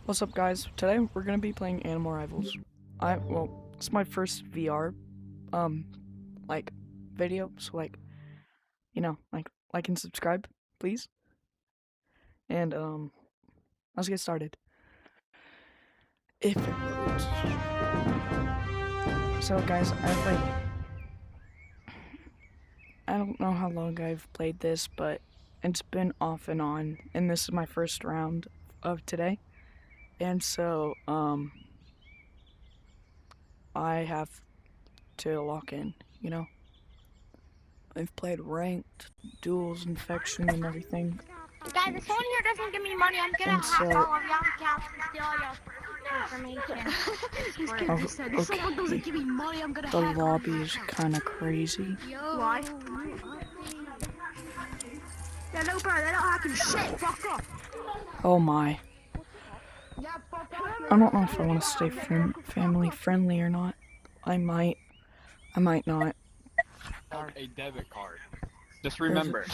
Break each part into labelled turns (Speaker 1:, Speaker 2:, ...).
Speaker 1: What's up, guys? Today we're gonna be playing Animal Rivals. It's my first VR, like, video, so like and subscribe, please. And let's get started. If it loads. So, guys, I don't know how long I've played this, but it's been off and on, and this is my first round of today. And so, I have to lock in, you know? I've played ranked, duels, infection, and everything.
Speaker 2: Guys, if someone here doesn't give me money, I'm gonna hack all of y'all's accounts and steal your information.
Speaker 1: If someone doesn't give me money, I'm gonna hack. The lobby is kind of crazy.
Speaker 2: Why? Yeah, no, bro, they're not hacking shit. Fuck off.
Speaker 1: Oh my. I don't know if I want to stay family friendly or not. I might not.
Speaker 3: A debit card. Just remember.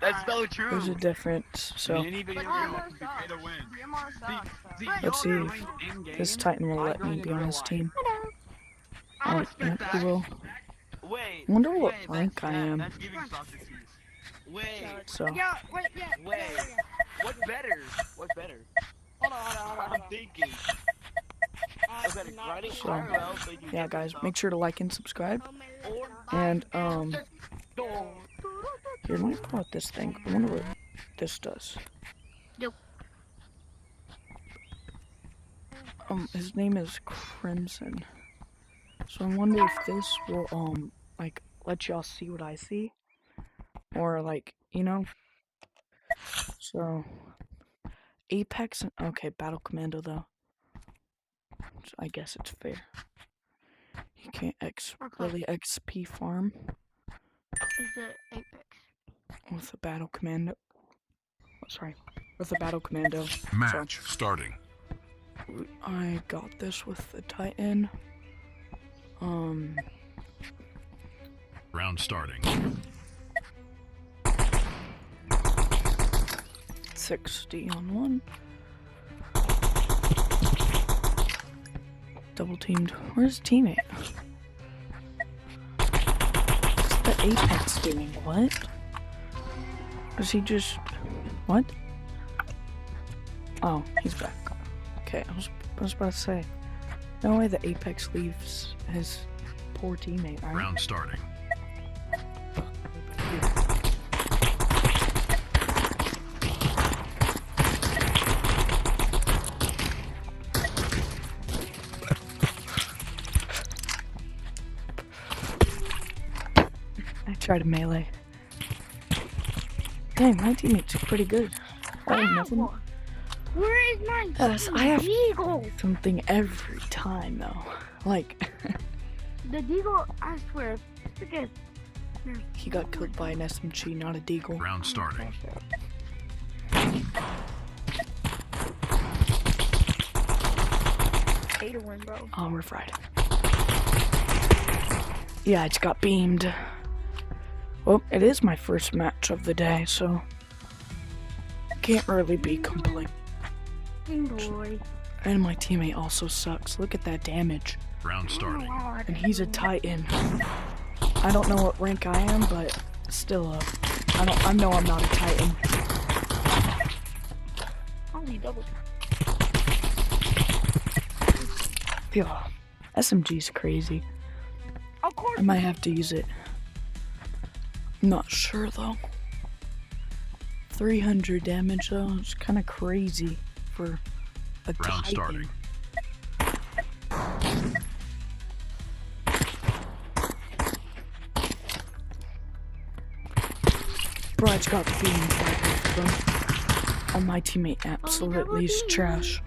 Speaker 4: That's so true.
Speaker 1: There's a difference, so let's see if this Titan will let me be on his team. Oh, yeah, he will.
Speaker 4: Wait.
Speaker 1: I wonder what rank I am.
Speaker 4: Wait.
Speaker 1: So,
Speaker 4: Wait. What's better? What's better? Hold on. I'm thinking.
Speaker 1: So, yeah, guys, make sure to like and subscribe. And, here, let me pull out this thing. I wonder what this does. His name is Crimson. So I wonder if this will, like, let y'all see what I see. Or, like, you know. So, Apex, okay, Battle Commando, though. So I guess it's fair. You can't really XP farm.
Speaker 2: Is it Apex?
Speaker 1: With a Battle Commando. Oh, sorry. With a Battle Commando.
Speaker 5: Match starting.
Speaker 1: I got this with the Titan.
Speaker 5: Round starting.
Speaker 1: 60 on one. Double teamed. Where's his teammate? What's the Apex doing? What? Is he just... What? Oh, he's back. Okay, I was about to say. No way the Apex leaves his poor teammate, right?
Speaker 5: Round starting.
Speaker 1: I tried a melee. Dang, my teammates are pretty good. I have nothing.
Speaker 2: Where is my
Speaker 1: I have
Speaker 2: Deagle?
Speaker 1: something every time, though. Like,
Speaker 2: The Deagle, I swear, because
Speaker 1: he got killed by an SMG, not a Deagle.
Speaker 5: Round starting.
Speaker 2: pay to win, bro.
Speaker 1: Oh, we're fried. Yeah, I just got beamed. Well, it is my first match of the day, so can't really be complaining.
Speaker 2: Boy.
Speaker 1: And my teammate also sucks. Look at that damage.
Speaker 5: Round starting.
Speaker 1: And he's a Titan. I don't know what rank I am, but still, I know I'm not a Titan.
Speaker 2: Only double.
Speaker 1: Yeah, SMG's crazy.
Speaker 2: Of course.
Speaker 1: I might have to use it. I'm not sure though. 300 damage though. It's kind of crazy for a
Speaker 5: Round
Speaker 1: Titan.
Speaker 5: starting.
Speaker 1: Bro, I just got beamed by both of them. And my teammate absolutely is trash.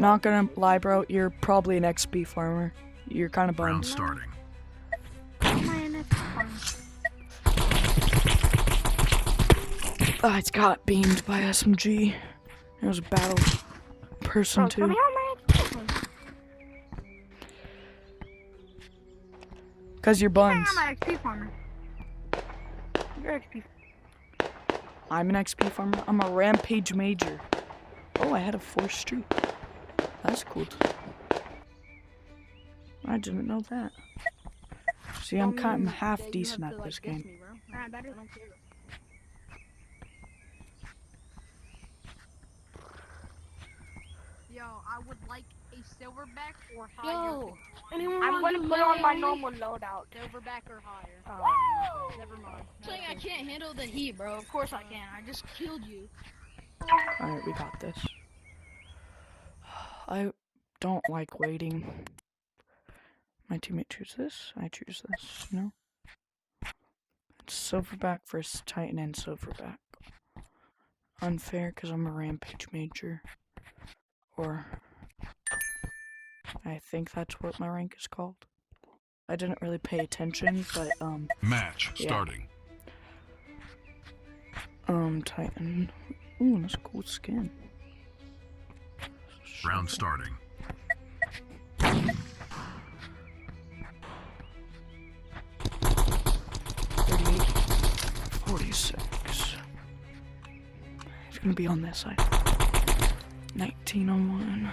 Speaker 1: Not gonna lie, bro. You're probably an XP farmer. You're kind of
Speaker 5: Round
Speaker 1: bummed.
Speaker 5: starting.
Speaker 1: I just got beamed by SMG. It was a battle person too. Cause you're buns.
Speaker 2: I'm an XP farmer. You're XP.
Speaker 1: I'm an XP farmer. I'm a rampage major. Oh, I had a 4th streak. That's cool. I didn't know that. See, I'm kind of half decent at this game.
Speaker 2: Alright, better.
Speaker 6: Yo, I would like a silverback or higher.
Speaker 2: Yo,
Speaker 6: I'm
Speaker 2: gonna put on my normal loadout.
Speaker 6: Silverback or higher.
Speaker 2: Oh,
Speaker 6: Never mind.
Speaker 7: Saying I can't handle the heat, bro. Of course I can. I just killed you.
Speaker 1: Alright, we got this. I don't like waiting. My teammate choose this, I choose this, you know? It's silverback versus titan and silverback. Unfair because I'm a rampage major. Or I think that's what my rank is called. I didn't really pay attention, but
Speaker 5: Match
Speaker 1: yeah.
Speaker 5: starting.
Speaker 1: Titan. Ooh, that's a cool skin.
Speaker 5: Round starting.
Speaker 1: 46. He's gonna be on this side. 1901.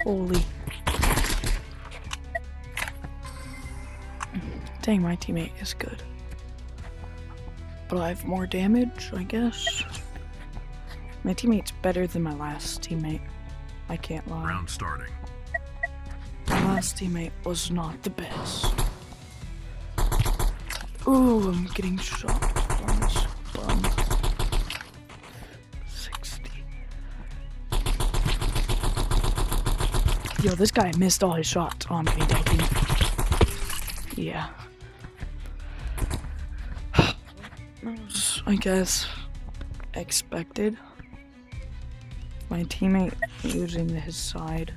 Speaker 1: Holy. Dang, my teammate is good. But I have more damage, I guess. My teammate's better than my last teammate. I can't lie.
Speaker 5: Round starting.
Speaker 1: My last teammate was not the best. Ooh, I'm getting shot from this bum. 60. Yo, this guy missed all his shots. Oh, I'm getting double. Yeah. I guess expected. My teammate using his side.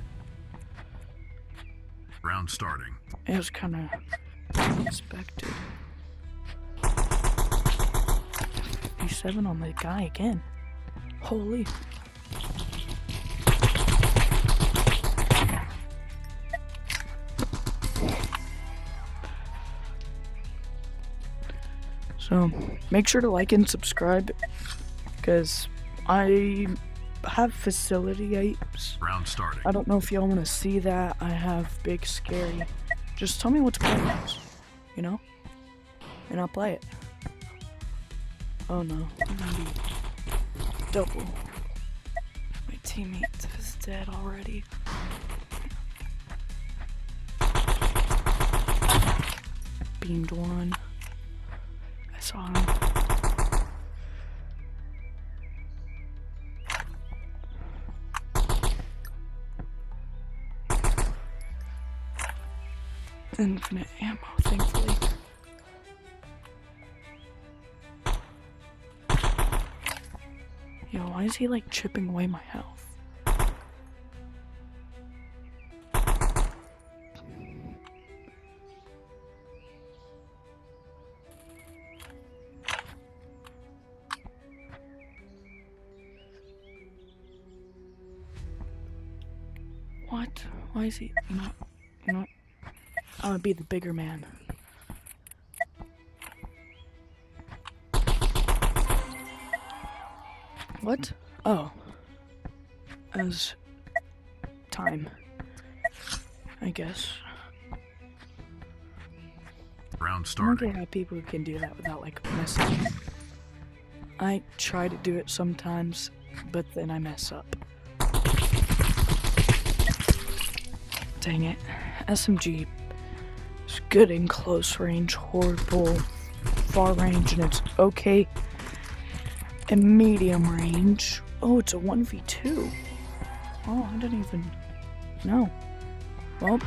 Speaker 5: Round starting.
Speaker 1: It was kind of expected. 57 on the guy again. Holy. So, make sure to like and subscribe, because I have facility apes.
Speaker 5: Round starting.
Speaker 1: I don't know if y'all want to see that. I have big scary. Just tell me what to play next, you know? And I'll play it. Oh no, I'm gonna be double. My teammate is dead already. Beamed one. I saw him. Infinite ammo, thankfully. Yo, why is he like chipping away my health? What? Why is he? You know. I want to be the bigger man. What? Oh. As time. I guess.
Speaker 5: Round
Speaker 1: I don't
Speaker 5: starting.
Speaker 1: get how people can do that without like messing up. I try to do it sometimes, but then I mess up. Dang it. SMG is good in close range, horrible far range, and it's okay in medium range. Oh, it's a 1v2. Oh, I didn't even know. Well,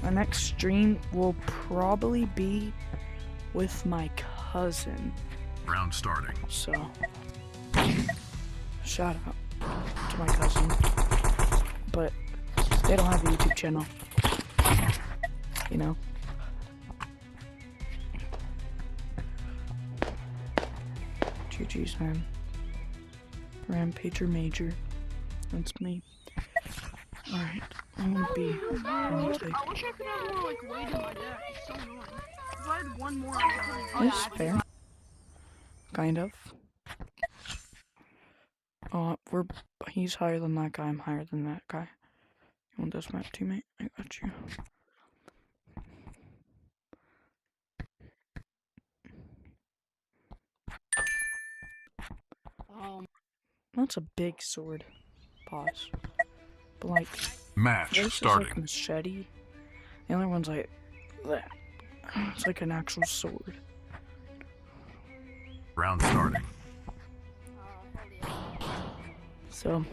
Speaker 1: my next stream will probably be with my cousin.
Speaker 5: Round starting.
Speaker 1: So, shout out to my cousin. But they don't have a YouTube channel. You know? GG's, man. Rampager Major. That's me. Alright. I won't be romantic.
Speaker 7: I wish I could have more like weight in my deck. It's so annoying. If I had one more, I
Speaker 1: That's fair. Kind of. He's higher than that guy. I'm higher than that guy. You want this map, teammate? I got you. That's a big sword. Pause. But like,
Speaker 5: Match
Speaker 1: this is
Speaker 5: starting.
Speaker 1: like machete. The other one's like that. It's like an actual sword.
Speaker 5: Round starting.
Speaker 1: So.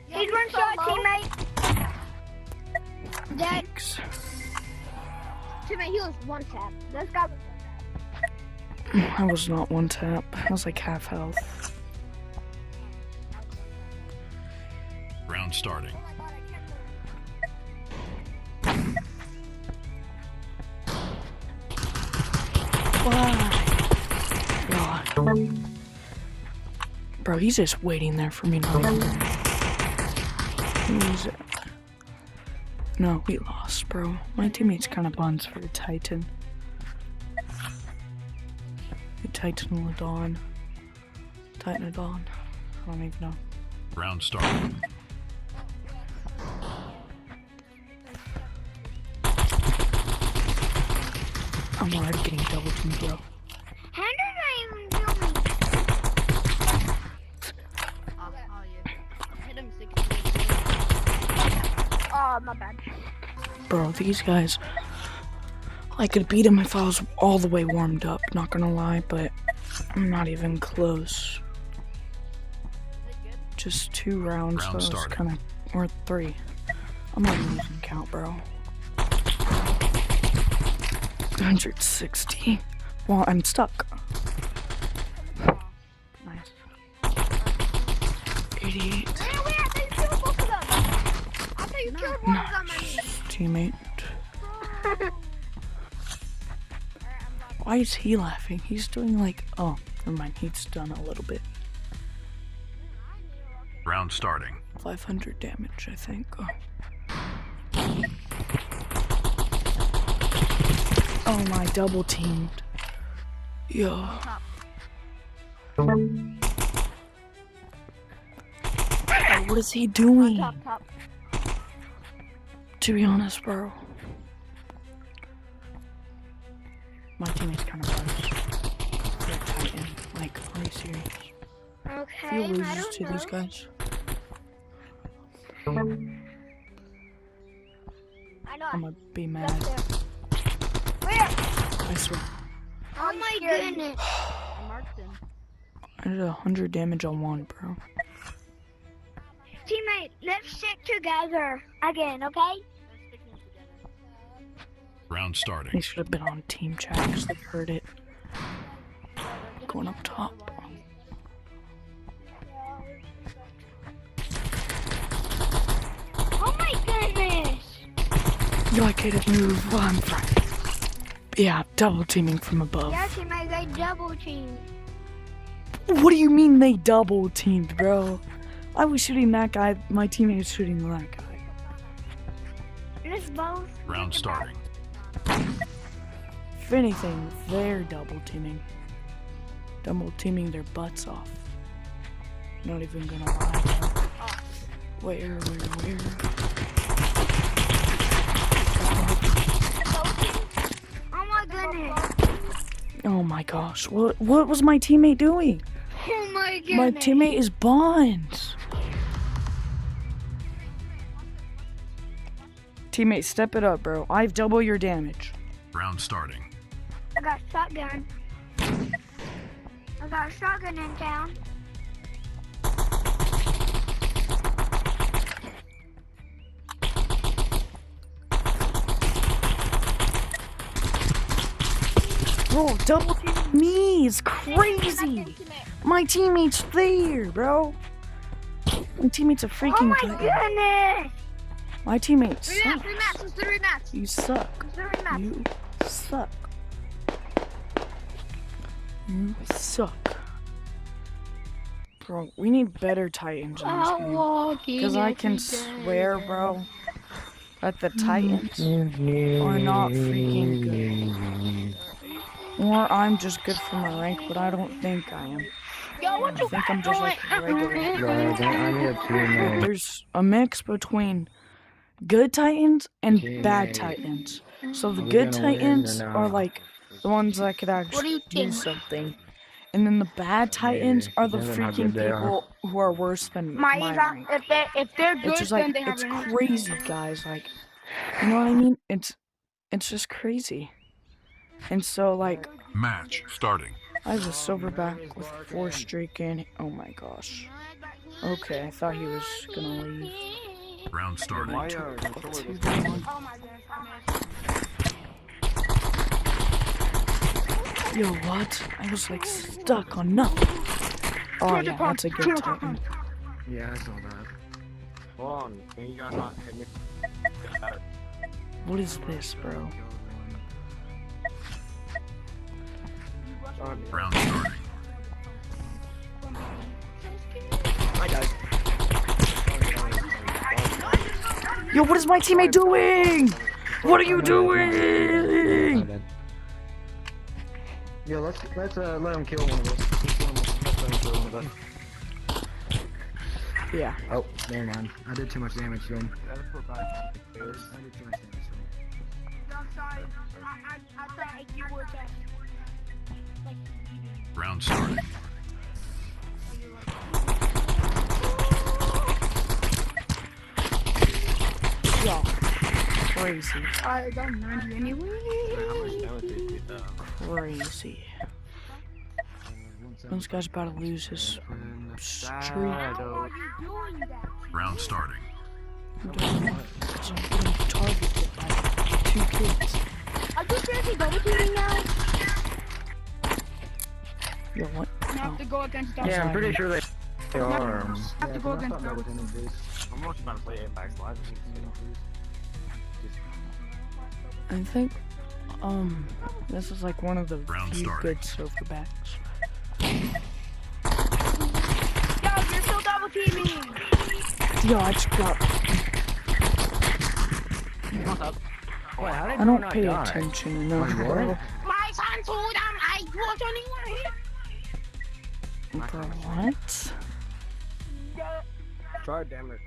Speaker 2: He's one shot, teammate. Dead.
Speaker 1: Thanks.
Speaker 2: Teammate, he was one tap. This guy was
Speaker 1: I was not one tap. I was like half health.
Speaker 5: Round starting.
Speaker 1: Why? God. Bro, he's just waiting there for me to win. Who's it? No, we lost, bro. My teammate's kind of buns for a Titan. A Titanodon. Titanodon. I don't even know.
Speaker 5: Round starting.
Speaker 1: I'm already getting double teamed, bro.
Speaker 2: How did I even do me?
Speaker 6: Oh yeah. Hit him 60.
Speaker 2: Oh, my bad.
Speaker 1: Bro, these guys, I could beat him if I was all the way warmed up, not gonna lie, but I'm not even close. Just 2 rounds,
Speaker 5: Round
Speaker 1: so it's
Speaker 5: started.
Speaker 1: kinda, or 3. I'm not even losing count, bro. 160. Well, I'm stuck. Nice. 88.
Speaker 2: Wait, I thought you killed both of them. I thought you killed one of them.
Speaker 1: Nice, teammate. Why is he laughing? He's doing like, oh, never mind, he's done a little bit.
Speaker 5: Round starting.
Speaker 1: 500 damage, I think. Oh my, double teamed. Yo. Oh, what is he doing?
Speaker 2: Top.
Speaker 1: To be honest, bro. My teammate's kind of buzzed. They're Titan. Like, are you serious?
Speaker 2: Okay,
Speaker 1: If he
Speaker 2: I
Speaker 1: loses
Speaker 2: don't
Speaker 1: to
Speaker 2: know.
Speaker 1: these guys,
Speaker 2: I know.
Speaker 1: I'm gonna be mad.
Speaker 2: Where?
Speaker 1: I swear.
Speaker 2: Oh my goodness.
Speaker 6: I marked him.
Speaker 1: I did 100 damage on one, bro.
Speaker 2: Teammate, let's stick together again, okay?
Speaker 5: Round
Speaker 1: They
Speaker 5: starting.
Speaker 1: should have been on team chat because they heard it. Going up top.
Speaker 2: Oh my goodness.
Speaker 1: Yo, I can't move while I'm fine. Yeah, double teaming from above.
Speaker 2: Yeah, teammate, they double team.
Speaker 1: What do you mean they double teamed, bro? I was shooting that guy, my teammate was shooting that guy.
Speaker 2: Let's both.
Speaker 5: Round starting.
Speaker 1: If anything, they're double teaming. Double teaming their butts off. Not even gonna lie. Where?
Speaker 2: Oh my goodness.
Speaker 1: Oh my gosh, what was my teammate doing?
Speaker 2: Oh my goodness.
Speaker 1: My teammate is Bonds. Teammate, step it up, bro. I have double your damage.
Speaker 5: Round starting.
Speaker 2: I got shotgun. I got shotgun in town.
Speaker 1: Bro, double teaming me is crazy. My teammate's there, bro. My teammate's a
Speaker 2: Oh
Speaker 1: freaking
Speaker 2: my
Speaker 1: Titan.
Speaker 2: goodness.
Speaker 1: My teammate
Speaker 6: Rematch,
Speaker 1: sucks.
Speaker 6: rematch, let's do rematch.
Speaker 1: You suck.
Speaker 2: It's the rematch.
Speaker 1: You suck. You suck. Bro, we need better Titans in this game. Because I can swear, bro, that the Titans are not freaking good. Or I'm just good for my rank, but I don't think I am.
Speaker 2: Yo, what you
Speaker 1: I think I'm just like a regular.
Speaker 8: I need a team.
Speaker 1: There's a mix between good Titans and bad Titans. So the good Titans are like the ones that could actually do something. And then the bad Titans are the freaking people who are worse than my rank.
Speaker 2: If they're good,
Speaker 1: It's just
Speaker 2: then
Speaker 1: like,
Speaker 2: they have
Speaker 1: it's
Speaker 2: an answer.
Speaker 1: crazy, guys. Like, you know what I mean? It's just crazy. And so, like,
Speaker 5: Match starting.
Speaker 1: I have a silverback with 4 streak in. Oh my gosh. Okay, I thought he was gonna leave.
Speaker 5: Round starting.
Speaker 3: My,
Speaker 1: Too
Speaker 3: controller
Speaker 1: long.
Speaker 2: Oh my gosh,
Speaker 1: Yo, what? I was like stuck on nothing. Oh yeah, that's a good Titan.
Speaker 8: Yeah, I saw that.
Speaker 3: Hold on. Can you guys not hit me?
Speaker 1: What is this, bro?
Speaker 5: Round starting.
Speaker 3: Hi guys.
Speaker 1: Yo, what is my teammate doing? What are you doing?
Speaker 8: Yo, let's let him kill one of us. Let's let him kill one of us.
Speaker 1: Yeah.
Speaker 8: Oh, never mind. I did too much damage to him.
Speaker 3: That's for bad.
Speaker 8: I did too much damage to him.
Speaker 2: I'm sorry. I thought you were just like.
Speaker 5: Round starting.
Speaker 1: Yo. Crazy.
Speaker 7: I got 90 anyway.
Speaker 1: Crazy. This guy's about to lose his streak.
Speaker 2: How are you doing that?
Speaker 5: Round starting.
Speaker 1: Because I'm getting targeted by 2 kids.
Speaker 2: Are you seriously double teaming now?
Speaker 1: Yo, what?
Speaker 7: You have to go against us.
Speaker 8: Yeah, I'm pretty sure they are.
Speaker 7: Have to go against us.
Speaker 3: I'm also about to play Apex Live.
Speaker 1: I think, this is like one of the
Speaker 5: Round
Speaker 1: few
Speaker 5: starting.
Speaker 1: good silverbacks.
Speaker 2: Yo, you're still double teaming.
Speaker 1: Yo, I just got.
Speaker 8: Wait, how did
Speaker 1: I don't
Speaker 8: not
Speaker 1: pay
Speaker 8: die?
Speaker 1: attention enough,
Speaker 8: Wait,
Speaker 1: bro.
Speaker 8: what?
Speaker 2: My son told him I was only
Speaker 1: Bro, what?
Speaker 3: Try damn it.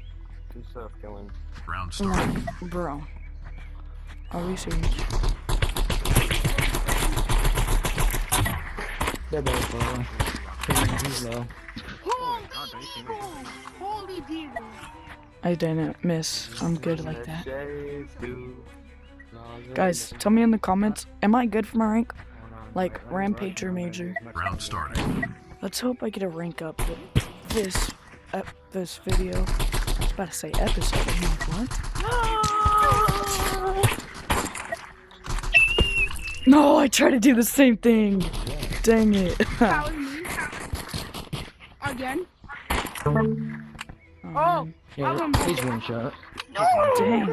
Speaker 3: Instead of killing.
Speaker 5: Round starting.
Speaker 1: Like, bro. Are we serious?
Speaker 8: They're both low. He's low.
Speaker 7: Holy diva.
Speaker 1: I didn't miss. I'm good like that. Guys, tell me in the comments, am I good for my rank? Like, Rampage or Major?
Speaker 5: Round starting.
Speaker 1: Let's hope I get a rank up with this video. I was about to say episode. I'm like, what? No, I tried to do the same thing. Dang it.
Speaker 7: That was me. Again.
Speaker 1: Oh,
Speaker 8: Yeah, he's one shot.
Speaker 1: dang.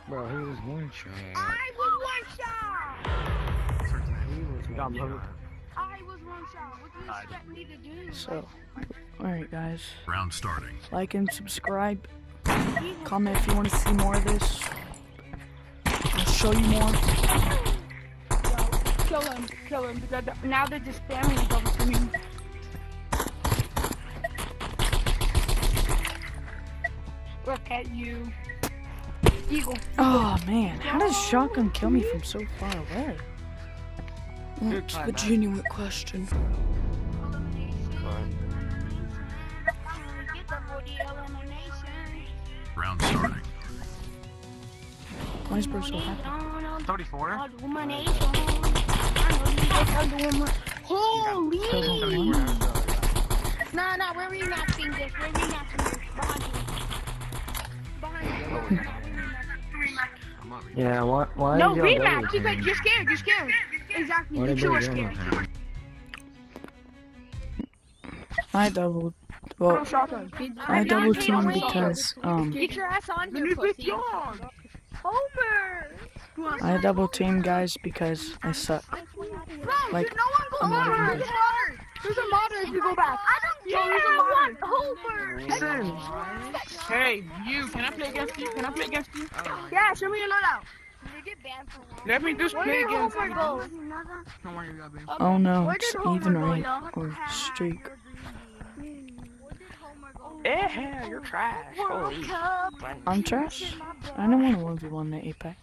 Speaker 8: Bro, he was one shot.
Speaker 2: I was one shot.
Speaker 3: You got blue.
Speaker 2: I was one shot. What do you expect me to do?
Speaker 1: So, alright guys.
Speaker 5: Round starting.
Speaker 1: Like and subscribe. Comment if you want to see more of this. I'll show you more.
Speaker 7: Kill him, because now they're just spamming double teaming. Look at you. Eagle.
Speaker 1: Oh man, how does shotgun kill me from so far away? That's the genuine question.
Speaker 5: Round starting.
Speaker 1: Why is bro so happy?
Speaker 3: 34?
Speaker 2: Holy!
Speaker 1: Killed him one.
Speaker 2: Nah, we're rematching this. We're rematching this. Behind you.
Speaker 8: Yeah, why
Speaker 7: No,
Speaker 8: is y'all
Speaker 7: rematch,
Speaker 8: double
Speaker 7: because
Speaker 8: teaming?
Speaker 7: you're scared. Exactly,
Speaker 8: What
Speaker 7: you
Speaker 8: are
Speaker 7: two are
Speaker 8: they doing
Speaker 7: scared.
Speaker 8: with him?
Speaker 1: I doubled. Well,
Speaker 7: Shotgun.
Speaker 1: I double team because
Speaker 2: Get your ass on
Speaker 7: The
Speaker 2: here,
Speaker 7: new
Speaker 2: pussy.
Speaker 7: dog.
Speaker 2: Homer!
Speaker 1: I double team guys because I suck.
Speaker 7: Bro,
Speaker 1: Like,
Speaker 7: dude, no one go
Speaker 1: I'm not
Speaker 7: over.
Speaker 1: even-
Speaker 7: There's a modder if you go back.
Speaker 2: I don't
Speaker 7: Yo,
Speaker 2: care.
Speaker 7: there's a
Speaker 2: I want
Speaker 7: modder.
Speaker 2: Homer.
Speaker 4: Hey, you, can I play against you? Can I play against you?
Speaker 7: Yeah, show me your loadout.
Speaker 2: They get banned for one.
Speaker 4: Let me just
Speaker 2: Where
Speaker 4: play
Speaker 2: did
Speaker 4: against
Speaker 2: Homer
Speaker 4: you.
Speaker 2: go?
Speaker 4: Don't worry about me.
Speaker 1: Oh no,
Speaker 2: Where
Speaker 1: it's
Speaker 2: did Homer
Speaker 1: even
Speaker 2: go,
Speaker 1: right
Speaker 2: y'all?
Speaker 1: or streak.
Speaker 2: Where did Homer go?
Speaker 4: Yeah, you're trash. Holy.
Speaker 1: I'm trash. I don't want to 1v1 the Apex.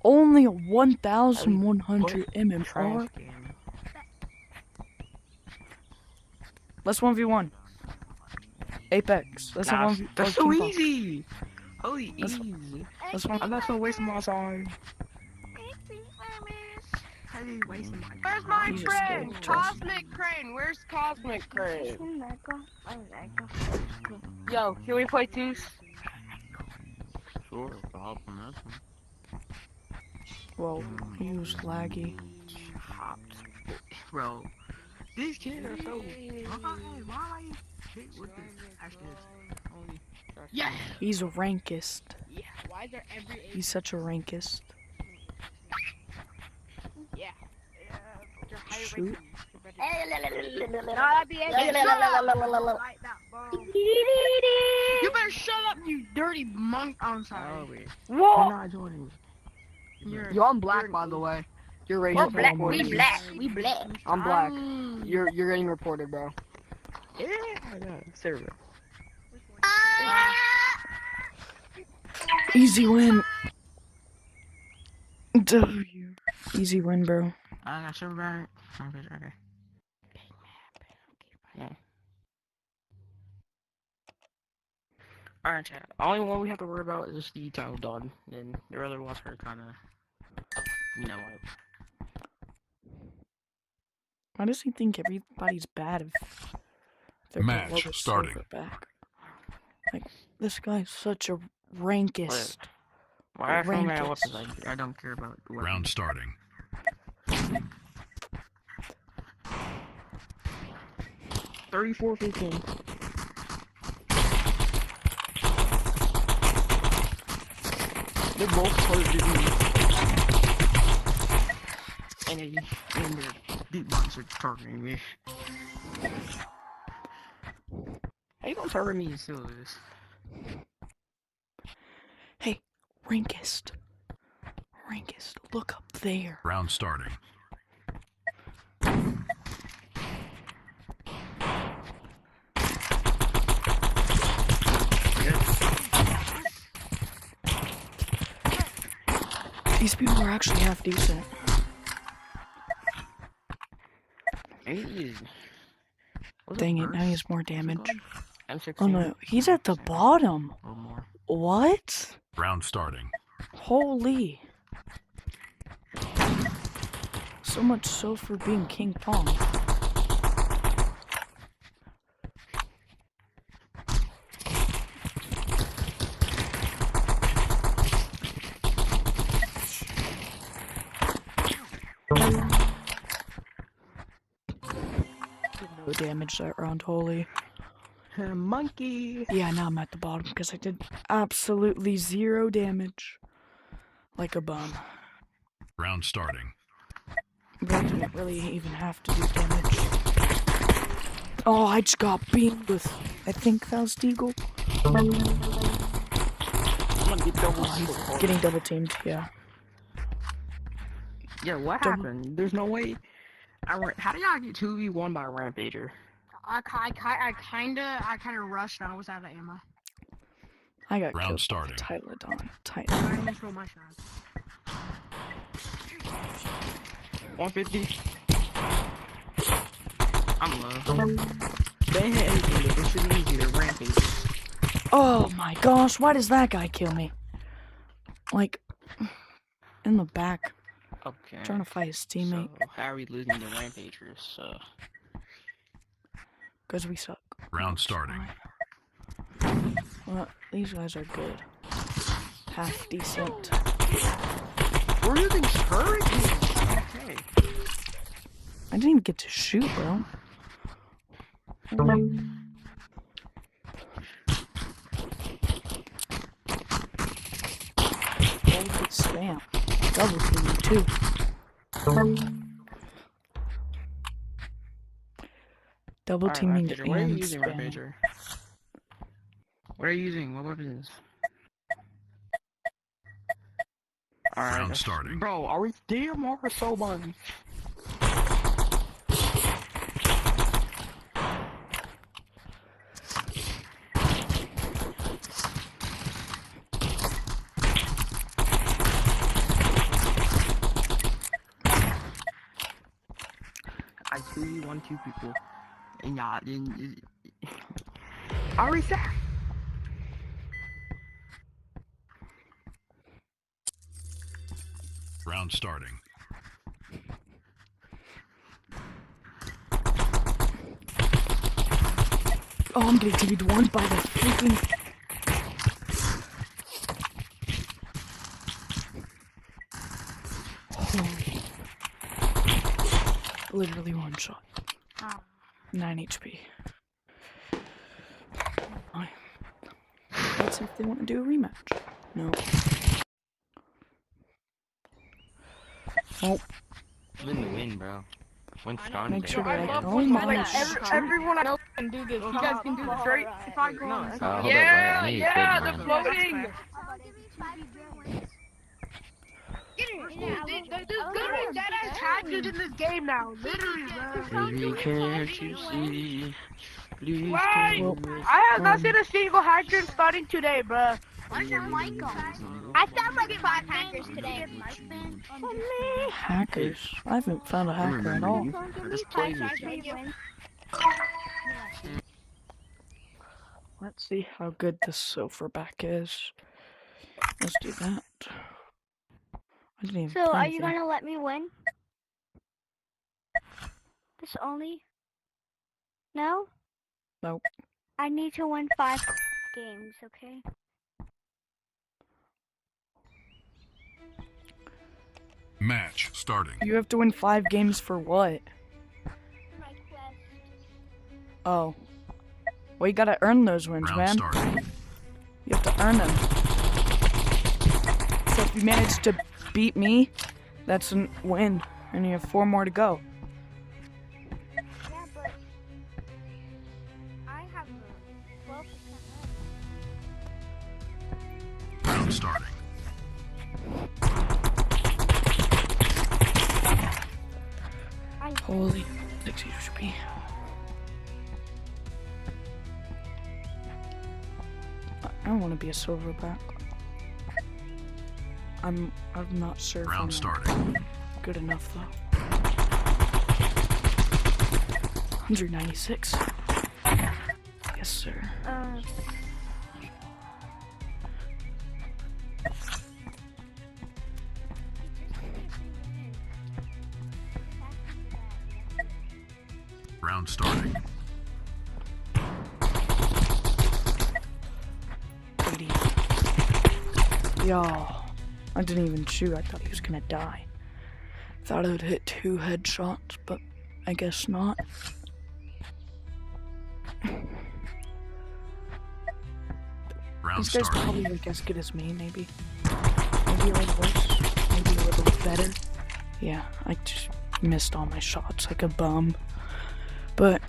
Speaker 1: Only a 1,100 MMR.
Speaker 4: Trash game.
Speaker 1: Let's 1v1. Apex. Let's have
Speaker 4: Gosh,
Speaker 1: 1v1.
Speaker 4: that's so easy. Holy
Speaker 1: Let's-
Speaker 4: easy.
Speaker 1: Let's one.
Speaker 4: I'm not so wasting my time. How you wasting my time? Where's my
Speaker 1: He's a
Speaker 4: friend?
Speaker 1: scared
Speaker 4: Cosmic Crane. Where's Cosmic Crane? Yo, can we play twos?
Speaker 3: Sure, I'll hop on that one.
Speaker 1: Whoa, he was laggy.
Speaker 4: Bro, these kids are so. Why hit with this? Holy. Yeah.
Speaker 1: He's a rankist.
Speaker 4: Yeah. Why is there every?
Speaker 1: He's such a rankist.
Speaker 4: Yeah.
Speaker 1: Shoot.
Speaker 7: You better shut up, you dirty monk. I'm sorry.
Speaker 4: Whoa. You're not joining.
Speaker 7: You're
Speaker 4: Yo, I'm black, by the way. You're
Speaker 2: We're
Speaker 4: getting
Speaker 2: black.
Speaker 4: reported.
Speaker 2: We black. We black.
Speaker 4: I'm black. You're getting reported, bro. Yeah, I know. Seriously.
Speaker 1: Easy win. W. Easy win, bro.
Speaker 4: I got your back. Okay. Yeah. Alright, chat. Only one we have to worry about is just the title done. And the other ones are kind of, you know what.
Speaker 1: Why does he think everybody's bad if they're
Speaker 5: Match
Speaker 1: below the
Speaker 5: starting.
Speaker 1: silver back? Like, this guy's such a rankist.
Speaker 4: Why I don't matter
Speaker 1: Rankings.
Speaker 4: weapons I don't care about weapons.
Speaker 5: Round starting.
Speaker 4: 34-15. They're both close to me. And the deep ones are targeting me. How you gonna target me and steal this?
Speaker 1: Hey, rankist. Rankist, look up there.
Speaker 5: Round starting.
Speaker 1: These people are actually half decent. Dang it, now he has more damage.
Speaker 4: M16.
Speaker 1: Oh no, he's at the bottom.
Speaker 4: Or more.
Speaker 1: What?
Speaker 5: Round starting.
Speaker 1: Holy. So much so for being King Pong. No damage that round, holy.
Speaker 4: Monkey.
Speaker 1: Yeah, now I'm at the bottom because I did absolutely 0 damage. Like a bum.
Speaker 5: Round starting.
Speaker 1: But I didn't really even have to do damage. Oh, I just got beamed with, I think that was Deagle.
Speaker 4: I'm gonna get double
Speaker 1: Oh, he's getting double teamed, yeah.
Speaker 4: Yeah, what
Speaker 1: Double-
Speaker 4: happened? There's no way. How did y'all get 2v1 by a Rampager?
Speaker 7: I kind of rushed and I was out of ammo.
Speaker 1: I got
Speaker 5: Round
Speaker 1: killed
Speaker 5: starting.
Speaker 1: by Tyledon.
Speaker 7: I almost rolled my shot.
Speaker 4: 150. I'm low. They ain't hit anything, but this should be easy. They're Rampagers.
Speaker 1: Oh my gosh, why does that guy kill me? Like, in the back,
Speaker 4: Okay.
Speaker 1: trying to fight his teammate.
Speaker 4: So, how are we losing the Rampagers?
Speaker 1: Because we suck.
Speaker 5: Round starting.
Speaker 1: Well, these guys are good. Half decent.
Speaker 4: We're using hurricanes. Okay.
Speaker 1: I didn't even get to shoot, bro. Like, holy spam. Double team too. Double
Speaker 4: Alright,
Speaker 1: teaming
Speaker 4: Rampager, what are you
Speaker 1: and
Speaker 4: using,
Speaker 1: spamming.
Speaker 4: Rampager? What are you using? What weapons? Alright.
Speaker 5: Round starting.
Speaker 4: Bro, are we damn or so bunch? I see 1, 2 people. And yeah, then are we set?
Speaker 5: Round starting.
Speaker 1: Oh, I'm getting TV'd one by the freaking. Holy. Literally one shot. 9 HP. Let's see if they want to do a rematch. No. Oh,
Speaker 9: Win the win, bro. Win strong.
Speaker 1: make sure to like,
Speaker 7: love
Speaker 1: oh
Speaker 7: when
Speaker 1: my
Speaker 7: like
Speaker 1: shit.
Speaker 7: everyone I know can do this. You guys can do this, right? If I go on.
Speaker 9: Hold up,
Speaker 7: Yeah,
Speaker 9: I need
Speaker 7: yeah,
Speaker 9: good,
Speaker 7: the
Speaker 9: man.
Speaker 7: floating. There's gonna be dead ass hackers in this game now, literally, man.
Speaker 4: Baby, can't you see? Please
Speaker 7: Why?
Speaker 4: tell
Speaker 1: Well,
Speaker 4: me.
Speaker 7: I have not seen a single hacker starting today, bruh.
Speaker 2: Where's your mic on? I found like 5 hackers today.
Speaker 1: Hackers? I haven't found a hacker at all.
Speaker 4: Just play with you.
Speaker 1: Let's see how good this silverback is. Let's do that. I didn't even
Speaker 2: So,
Speaker 1: play
Speaker 2: are you
Speaker 1: anything.
Speaker 2: gonna let me win? This only? No?
Speaker 1: Nope.
Speaker 2: I need to win 5 games, okay?
Speaker 5: Match starting.
Speaker 1: You have to win 5 games for what?
Speaker 2: My quest.
Speaker 1: Oh. Well, you gotta earn those wins,
Speaker 5: Round
Speaker 1: man.
Speaker 5: starting.
Speaker 1: You have to earn them. So if you manage to beat me, that's a win. And you have 4 more to go.
Speaker 2: Yeah, but I have 12% left.
Speaker 5: Round starting.
Speaker 1: Holy 6 HP. I don't want to be a silverback. I'm not sure if I'm
Speaker 5: Round starting.
Speaker 1: good enough though. 196. Yes, sir.
Speaker 5: Round starting.
Speaker 1: 80. Yo, I didn't even shoot. I thought he was gonna die. Thought I would hit 2 headshots, but I guess not.
Speaker 5: Round
Speaker 1: This guy's
Speaker 5: starting.
Speaker 1: probably like as good as me, maybe. Maybe a little worse. Maybe a little better. Yeah, I just missed all my shots like a bum. But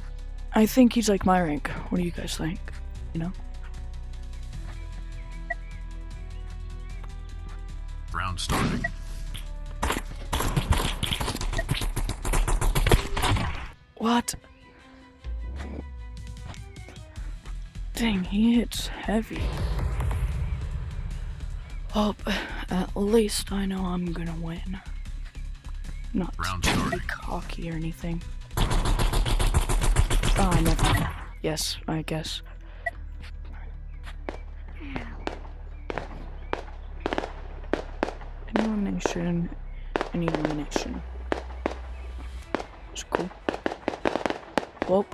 Speaker 1: I think he's like my rank. What do you guys think? You know?
Speaker 5: Round starting.
Speaker 1: What? Dang, he hits heavy. Well, at least I know I'm gonna win. Not
Speaker 5: Round
Speaker 1: to be
Speaker 5: starting.
Speaker 1: cocky or anything. Oh, never mind. Yes, I guess. Elimination. Any elimination. It's cool. Well,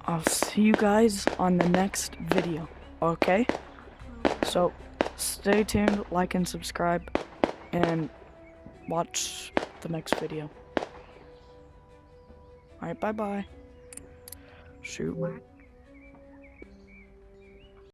Speaker 1: I'll see you guys on the next video, okay? So, stay tuned, like and subscribe, and watch the next video. Alright, bye-bye. Shoot.